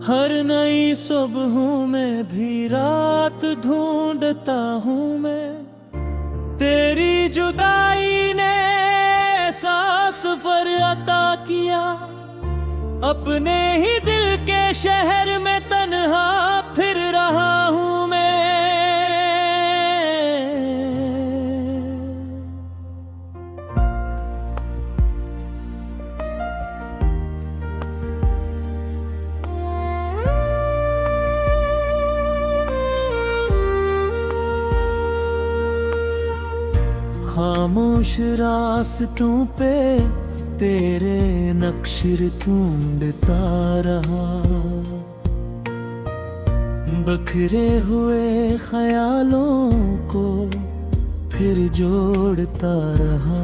हर नई सुबहों में भी रात ढूंढता हूँ मैं। तेरी जुदाई ने एहसास सफर अता किया, अपने ही दिल के शहर में तन्हा फिर रहा हूँ मैं। खामोश रास्तों पे तेरे नक्श ढूंढता रहा, बखरे हुए ख्यालों को फिर जोड़ता रहा।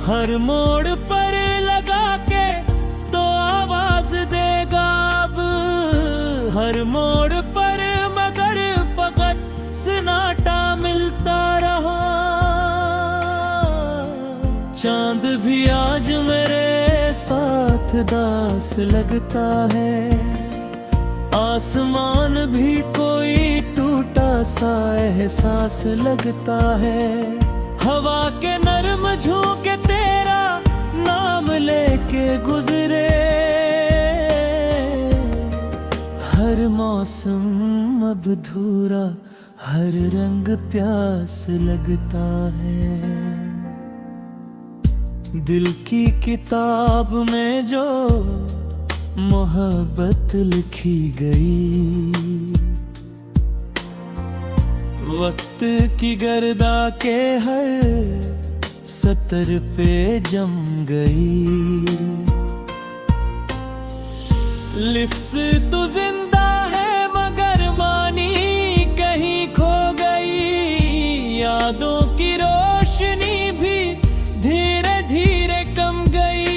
हर मोड़ पर लगा के तो आवाज देगा अब, हर मोड़ पर मगर फकत सन्नाटा मिलता रहा। चांद भी आज मेरे साथ दास लगता है, आसमान भी कोई टूटा सा एहसास लगता है। हवा के नर्म झोंके तेरा नाम लेके गुजरे, हर मौसम अब अधूरा, हर रंग प्यास लगता है। दिल की किताब में जो मोहब्बत लिखी गई, वक्त की गर्दा के हर सतर पे जम गई। लिफ्स तो जिंदा है मगर मानी कहीं खो गई, यादों की रोशनी भी धीरे धीरे कम गई।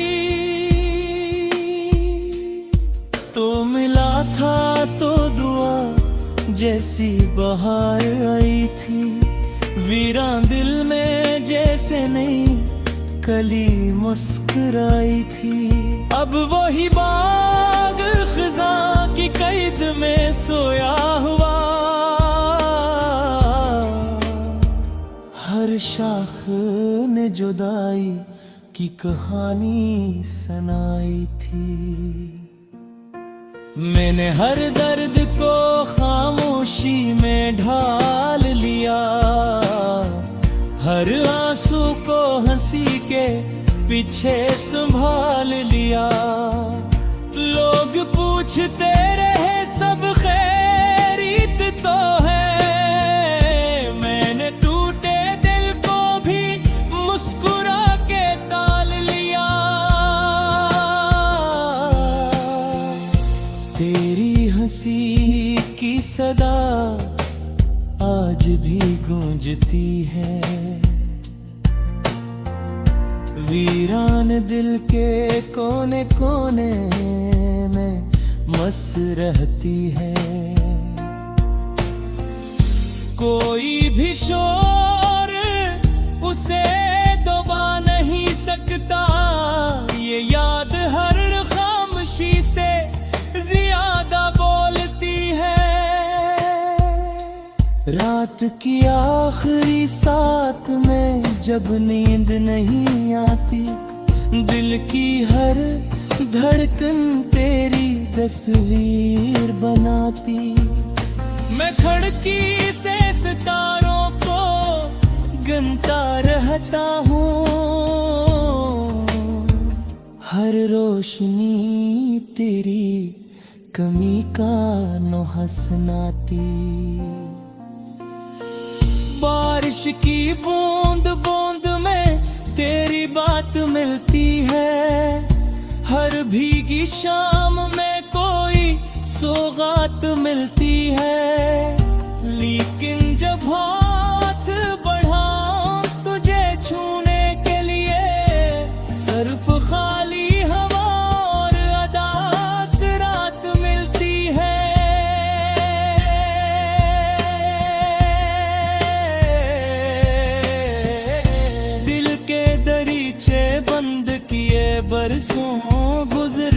तो मिला था तो दुआ जैसी बहार आई थी, वीरान दिल में जैसे नई कली मुस्कुराई थी। अब वही बाग खिज़ां की कैद में सोया हुआ, हर शाख ने जुदाई की कहानी सुनाई थी। मैंने हर दर्द को खामोशी में ढाल लिया, हर आंसू को हंसी के पीछे संभाल लिया। लोग पूछते रहे सब खैरियत तो है, मैंने टूटे दिल को भी मुस्कुरा के ताल लिया। तेरी हंसी की सदा आज भी गूंजती है, वीरान दिल के कोने कोने में मस रहती है। कोई भी शोर उसे दबा नहीं सकता, ये याद हर खामोशी से ज्यादा बोलती है। रात की आखिरी साथ में जब नींद नहीं आती, दिल की हर धड़कन तेरी तस्वीर बनाती। मैं खिड़की से सितारों को गिनता रहता हूँ, हर रोशनी तेरी कमी का नोहा सुनाती। बारिश की बूंद बूंद में तेरी बात मिलती है, हर भीगी शाम में कोई सौगात मिलती है। लेकिन जब हाथ बढ़ाऊं तुझे छूने के लिए, सिर्फ खाली हवा और अदास रात मिलती है। बरसों गुजर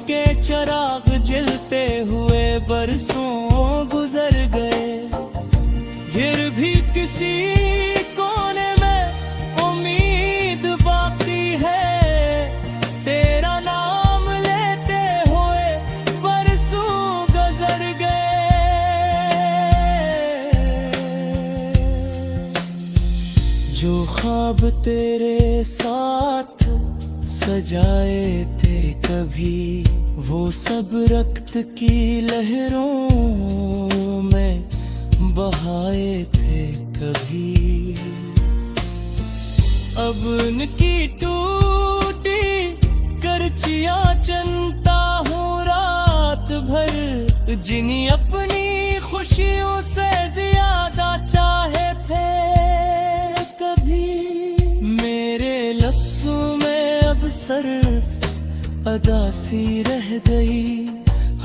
के चिराग जलते हुए बरसों गुजर गए, फिर भी किसी कोने में उम्मीद बाकी है। तेरा नाम लेते हुए बरसों गुजर गए। जो ख्वाब तेरे साथ सजाए थे कभी, वो सब रक्त की लहरों में बहाए थे कभी। अब उनकी टूटी करचियां चुनता हूँ रात भर, जिन्हें अपनी खुशियों से ज्यादा चाहे थे कभी। मेरे लफ्जों में अब सिर्फ अदासी रह गई,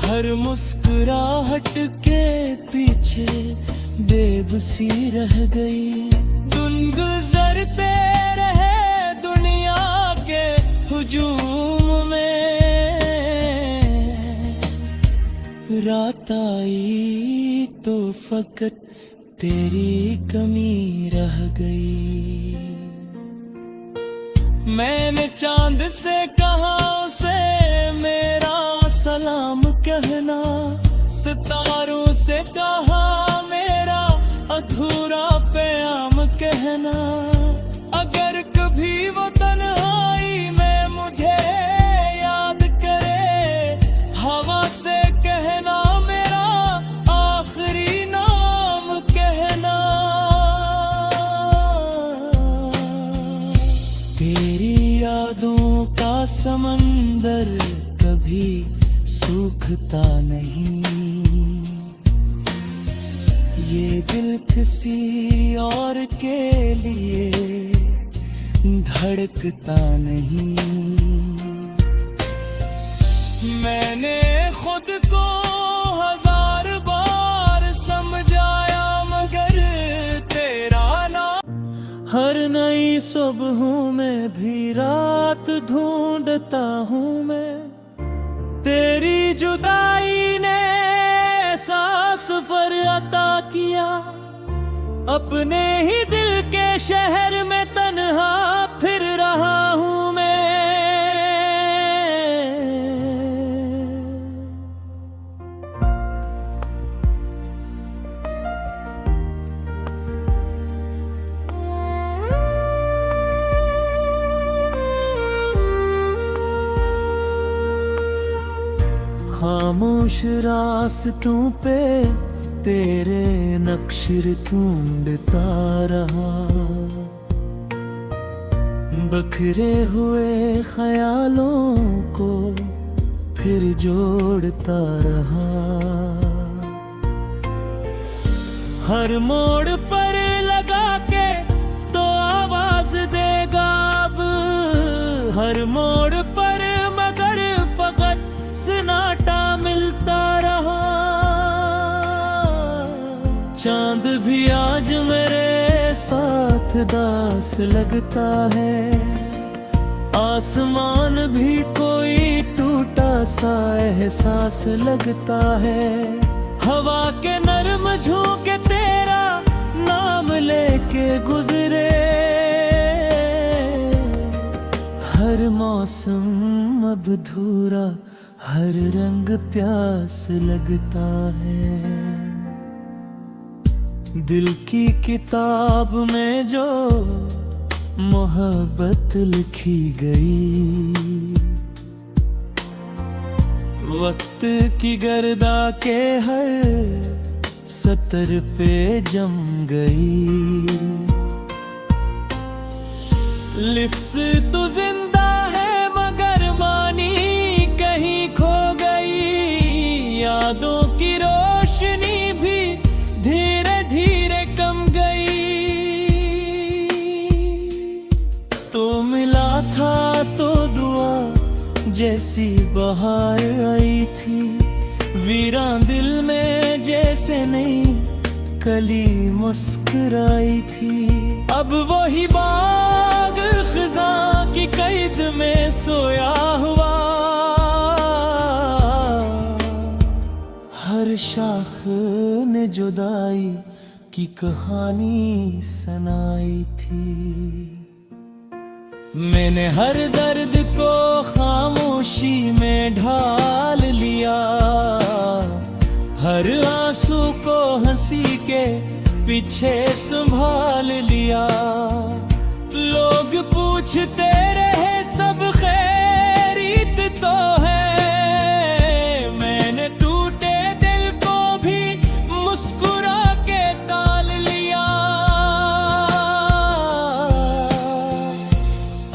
हर मुस्कुराहट के पीछे बेबसी रह गई। दिन गुजरते रहे दुनिया के हुजूम में, रात आई तो फकत तेरी कमी रह गई। मैंने चांद से कहा उसे मेरा सलाम कहना, सितारों से कहा मेरा अधूरा प्याम कहना। अगर कभी वो तन्हाई में मुझे याद करे, हवा से कहना मेरा आखिरी नाम कहना। तेरी यादों का समंदर कभी सूखता नहीं, ये दिल किसी और के लिए धड़कता नहीं। मैंने खुद को हजार बार समझाया मगर तेरा नाम। हर नई सुबहों में भी रात ढूंढता हूँ मैं, तेरी जुदाई ने एहसास सफर अता किया। अपने ही दिल के शहर में तन्हा फिर रहा हूँ मैं। खामोश रास्तों पे तेरे नक्श ढूंढता रहा, बखरे हुए ख्यालों को फिर जोड़ता रहा। हर मोड़ पर लगा के तो आवाज देगा अब, हर मोड़ पर मगर फकत सन्नाटा मिलता रहा। चांद भी आज मेरे साथ दास लगता है, आसमान भी कोई टूटा सा एहसास लगता है। हवा के नर्म झोंके तेरा नाम लेके गुजरे, हर मौसम अब धूरा, हर रंग प्यास लगता है। दिल की किताब में जो मोहब्बत लिखी गई, वक्त की गर्दा के हर सतर पे जम गई। लिफ्स तो जिंदा है मगर मानी कहीं खो गई। यादों की रोशनी भी धीरे धीरे कम गई। तो मिला था तो दुआ जैसी बहार आई थी, वीरान दिल में जैसे नई कली मुस्कुराई थी। अब वही बाग खिज़ां की कैद में सोया हुआ, हर शाख ने जुदाई की कहानी सुनाई थी। मैंने हर दर्द को खामोशी में ढाल लिया, हर आंसू को हंसी के पीछे संभाल लिया। लोग पूछते रहे सब खैरियत तो है, मैंने टूटे दिल को भी मुस्कुरा के ताल लिया।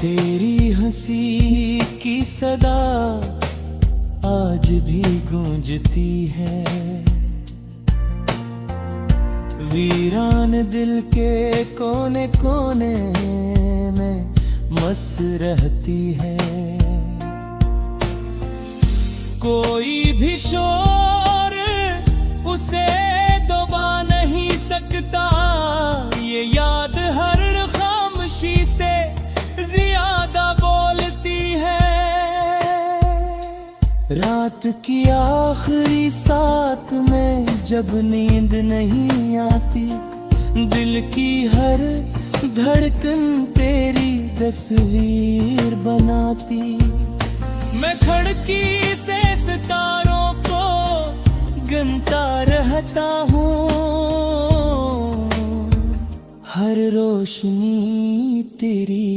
तेरी हंसी की सदा आज भी गूंजती है, वीरान दिल के कोने कोने में मस रहती है। कोई भी शोर उसे दबा नहीं सकता, ये याद हर खामोशी से ज्यादा बोलती है। रात की आखिरी साथ में जब नींद नहीं आती, दिल की हर धड़कन तेरी तस्वीर बनाती। मैं खिड़की से सितारों को गिनता रहता हूँ, हर रोशनी तेरी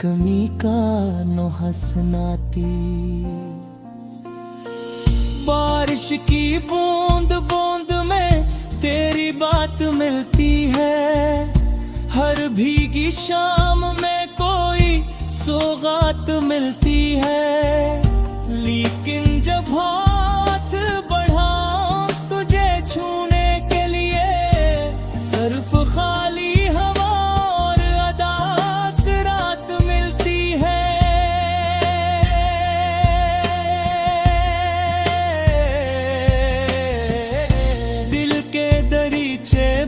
कमी का नोहा सुनाती। बारिश की बूंद बूंद में तेरी बात मिलती है, हर भीगी शाम में कोई सौगात मिलती है। लेकिन जब हाथ बढ़ाऊं तुझे छूने के लिए, सिर्फ खाली हवा और अदास रात मिलती है।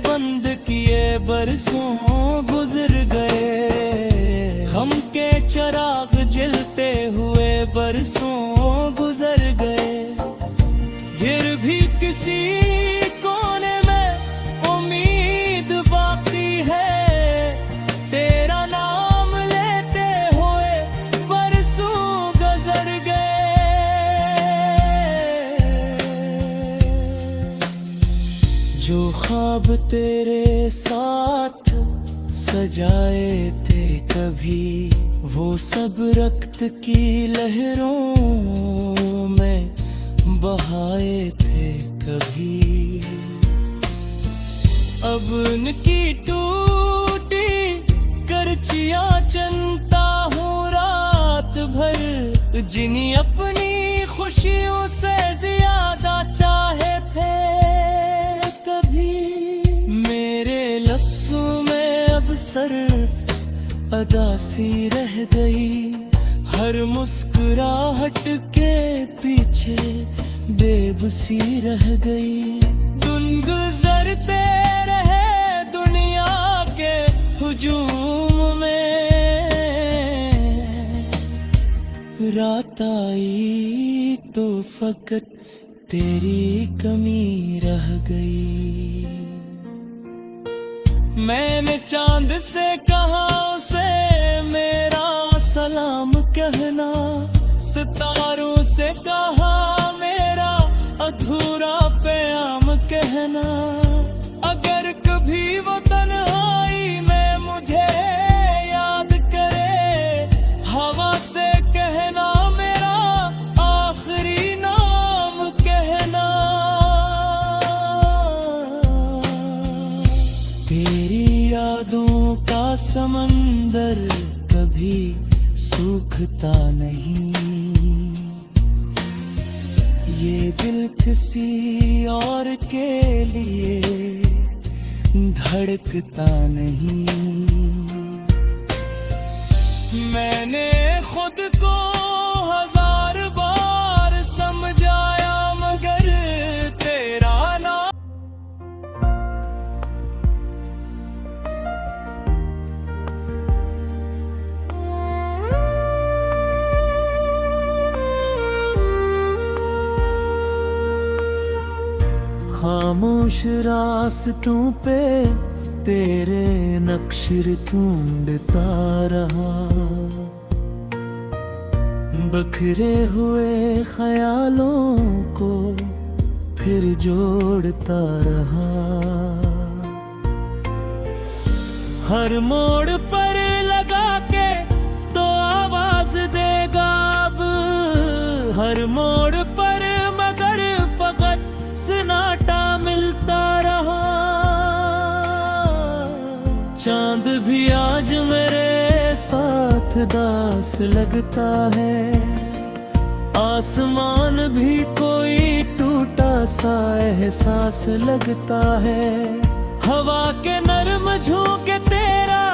बंद किए बरसों गुजर गए, हम के चिराग जलते हुए बरसों गुजर गए। फिर भी किसी कोने में उम्मीद बाकी है, तेरा नाम लेते हुए बरसों गुजर गए। जो ख्वाब तेरे साथ सजाए थे कभी, वो सब रक्त की लहरों में बहाए थे कभी। अब उनकी टूटी करचियां चनता हूँ रात भर, जिन्हें अपनी खुशियों से ज्यादा चाहे थे। मेरे लफ्जों में अब सिर्फ अदासी रह गई, हर मुस्कुराहट के पीछे बेबसी रह गई। दिन गुजरते रहे दुनिया के हुजूम में, रात आई तो फकत तेरी कमी रह गई। मैंने चांद से कहा उसे मेरा सलाम कहना, सितारों से कहा मेरा अधूरा प्याम कहना। अगर कभी वो तन्हाई में मुझे याद करे, हवा से कहना मेरा आखिरी नाम कहना। तेरी यादों का समंदर कभी सूखता नहीं, ये दिल किसी और के लिए धड़कता नहीं। मैंने खुद को हजार बार समझाया मगर तेरा नाम खामोश रास्तों पे तेरे नक्श ढूंढता रहा, बखरे हुए ख्यालों को फिर जोड़ता रहा। हर मोड़ पर लगा के तो आवाज देगा अब, हर मोड़ पर मगर फकत सन्नाटा मिलता रहा। चांद भी आज मेरे साथ दास लगता है, आसमान भी कोई टूटा सा एहसास लगता है। हवा के नर्म झोंके तेरा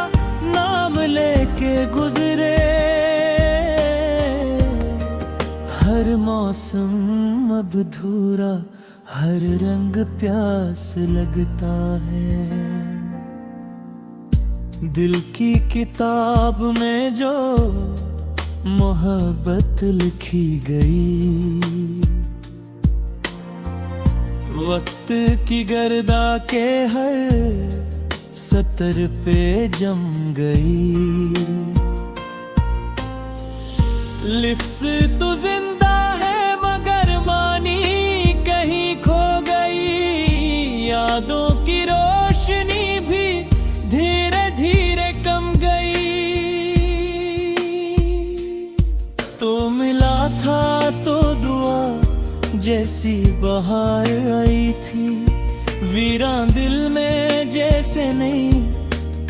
नाम लेके गुजरे, हर मौसम अब अधूरा, हर रंग प्यास लगता है। दिल की किताब में जो मोहब्बत लिखी गई, वक्त की गर्दा के हर सतर पे जम गई। लिफ्स तो जिंदा है मगर मानी कहीं खो गई, यादों की रोशनी भी धीरे धीरे कम गई। तो मिला था तो दुआ जैसी बहार आई थी, वीरान दिल में जैसे नई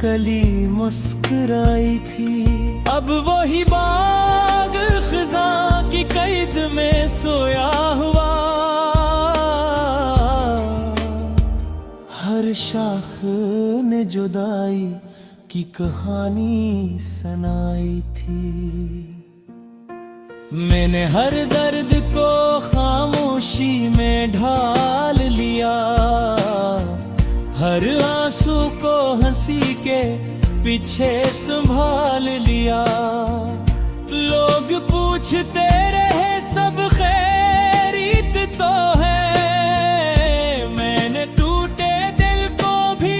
कली मुस्कुराई थी। अब वही बाग खिज़ां की कैद में सोया हुआ, हर शाख ने जुदाई की कहानी सुनाई थी। मैंने हर दर्द को खामोशी में ढाल लिया, हर आंसू को हंसी के पीछे संभाल लिया। लोग पूछते रहे सब खैरियत तो है, मैंने टूटे दिल को भी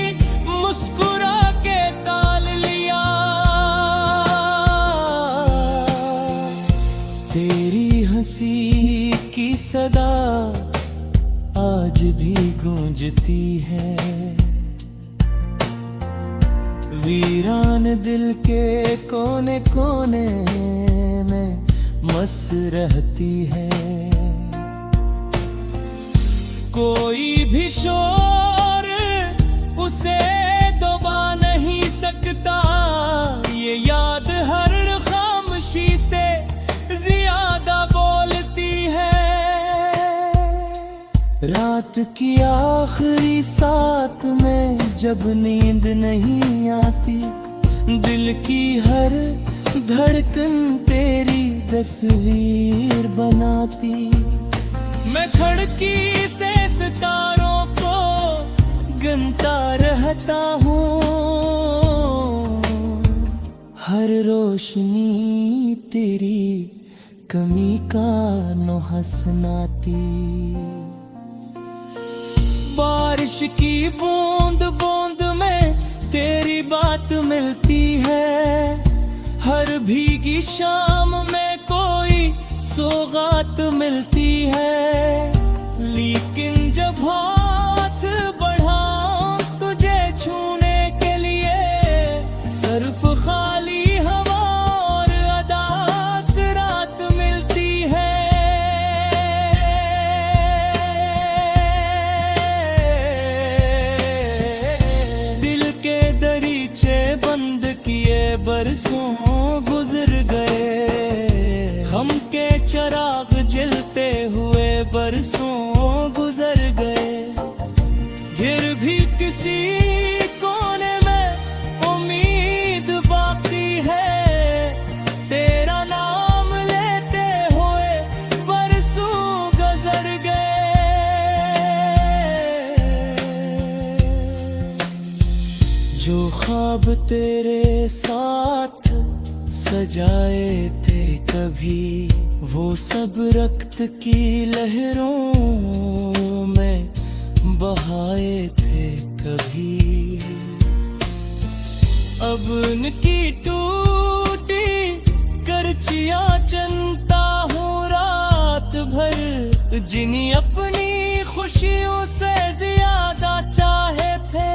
मुस्कुरा के ताल लिया। तेरी हंसी की सदा आज भी गूंजती है, वीरान दिल के कोने कोने में मस रहती है। कोई भी शोर उसे दबा नहीं सकता, ये याद हर खामोशी से ज्यादा बोलती है। रात की आखिरी साथ में जब नींद नहीं आती, दिल की हर धड़कन तेरी तस्वीर बनाती। मैं खिड़की से सितारों को गिनता रहता हूँ, हर रोशनी तेरी कमी का नुहा सुनाती। बारिश की बूंद बूंद में तेरी बात मिलती है, हर भीगी शाम में कोई सौगात मिलती है। लेकिन जब हाथ बढ़ाऊं तुझे छूने के लिए, सिर्फ खाली हवा और अदास रात मिलती है। दिल के दरीचे बंद किए बरसों गुजर गए, हम के चिराग जलते हुए बरसों गुजर गए। फिर भी किसी कोने में उम्मीद बाकी है, तेरा नाम लेते हुए बरसों गुजर गए। जो ख्वाब तेरे साथ सजाए थे कभी, वो सब रक्त की लहरों में बहाए थे कभी। अब उनकी टूटी करचियां चलता हूँ रात भर, जिन्हें अपनी खुशियों से ज्यादा चाहे थे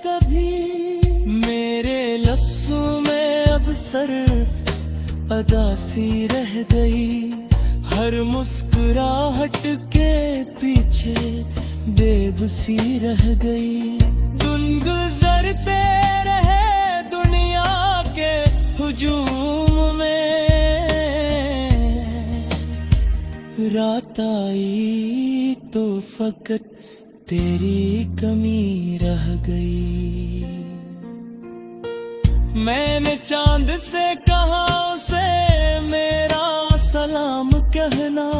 कभी। मेरे लफ्जों में अब सिर्फ अदासी रह गई, हर मुस्कुराहट के पीछे बेबसी रह गई। दिन गुजरते रहे दुनिया के हुजूम में, रात आई तो फकत तेरी कमी रह गई। मैंने चांद से कहा उसे मेरा सलाम कहना,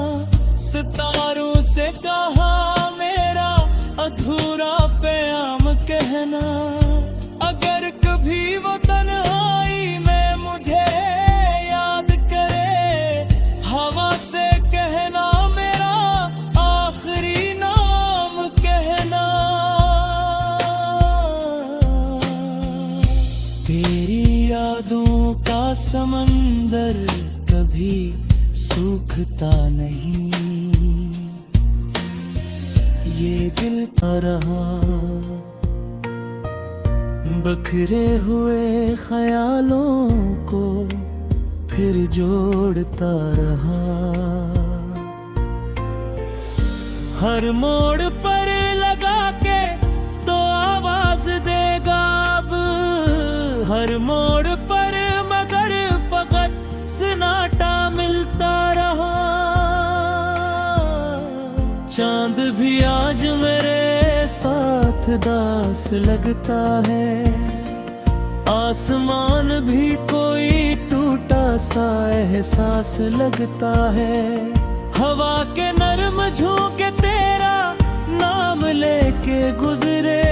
सितारों से कहा मेरा अधूरा प्याम कहना। अगर कभी वो तन्हाई में मुझे याद करे, हवा से कहना मेरा आखिरी नाम कहना। तेरी यादों का समंदर कभी सूखता नहीं, ये दिल का रहा बखरे हुए ख्यालों को फिर जोड़ता रहा। हर मोड़ पर लगा के तो आवाज देगा अब, हर मोड़ पर मगर फकत सन्नाटा मिलता रहा। चांद भी आज मेरे साथ दास लगता है, आसमान भी कोई टूटा सा एहसास लगता है। हवा के नर्म झोंके तेरा नाम लेके गुजरे,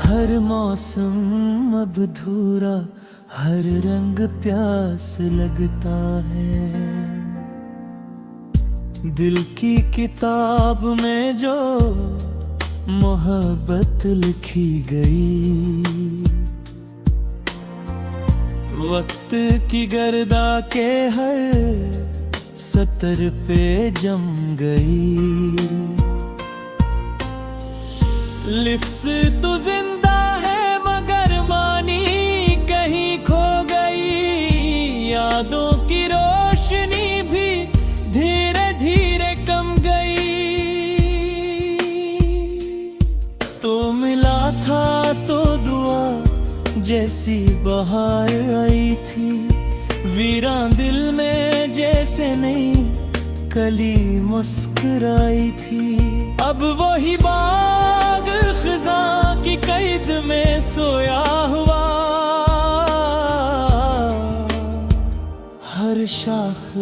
हर मौसम अब धूरा, हर रंग प्यास लगता है। दिल की किताब में जो मोहब्बत लिखी गई, वक्त की गर्दा के हर सतर पे जम गई। लिफ्स तो जिंदा है मगर मानी कहीं खो गई, यादों की रोशनी भी धीरे धीरे कम गई। तो मिला था तो दुआ जैसी बहार आई थी, वीरान दिल में जैसे नई कली मुस्कुराई थी। अब वही बाग खिज़ां की कैद में सोया हुआ, हर शाख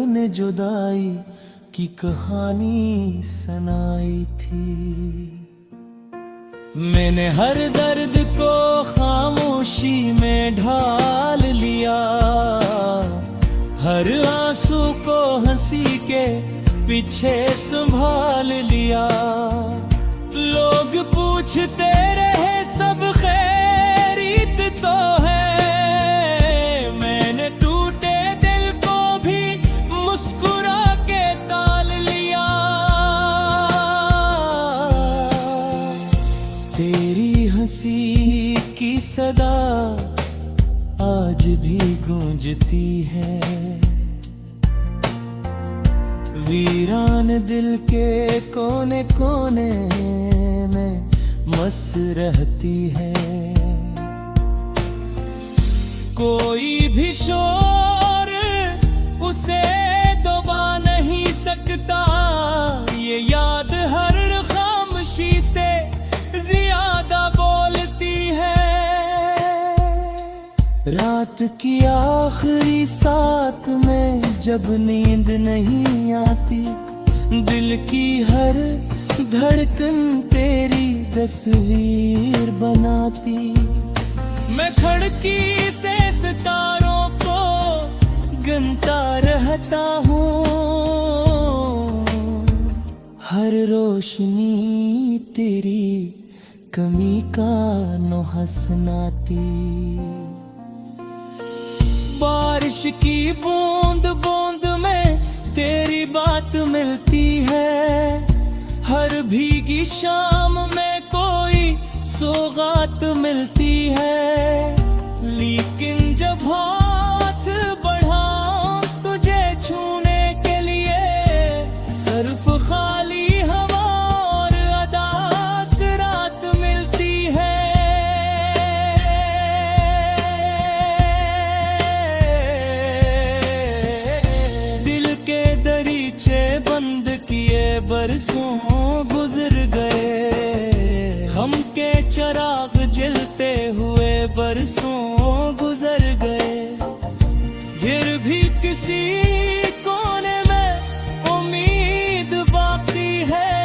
ने जुदाई की कहानी सुनाई थी। मैंने हर दर्द को खामोशी में ढाल लिया, हर आंसू को हंसी के पीछे संभाल लिया। लोग पूछते रहे सब खैरियत तो है, मैंने टूटे दिल को भी मुस्कुरा के ताल लिया। तेरी हंसी की सदा आज भी गूंजती है, वीरान दिल के कोने कोने में मस रहती है। कोई भी शोर उसे दबा नहीं सकता, ये याद हर खामोशी से ज्यादा बोलती है। रात की आखिरी साथ में जब नींद नहीं आती, दिल की हर धड़कन तेरी तस्वीर बनाती। मैं खिड़की से सितारों को गिनता रहता हूँ, हर रोशनी तेरी कमी का नो हसनाती। बारिश की बूंद बूंद में तेरी बात मिलती है, हर भीगी शाम में कोई सौगात मिलती है। लेकिन जब हाथ बढ़ाऊं तुझे छूने के लिए, सिर्फ खाली हवा और अदास रात मिलती है। दिल के दरीचे बंद किए बरसों गुजर गए, हम के चिराग जलते हुए बरसों गुजर गए। फिर भी किसी कोने में उम्मीद बाकी है,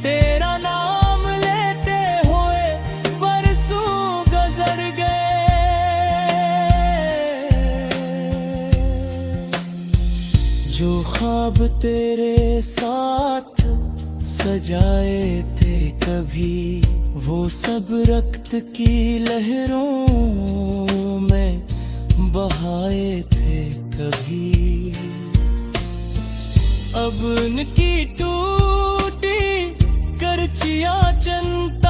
तेरा नाम लेते हुए बरसों गुजर गए। जो ख्वाब तेरे साथ सजाए थे कभी, वो सब रक्त की लहरों में बहाए थे कभी। अब उनकी टूटी करचियां चंद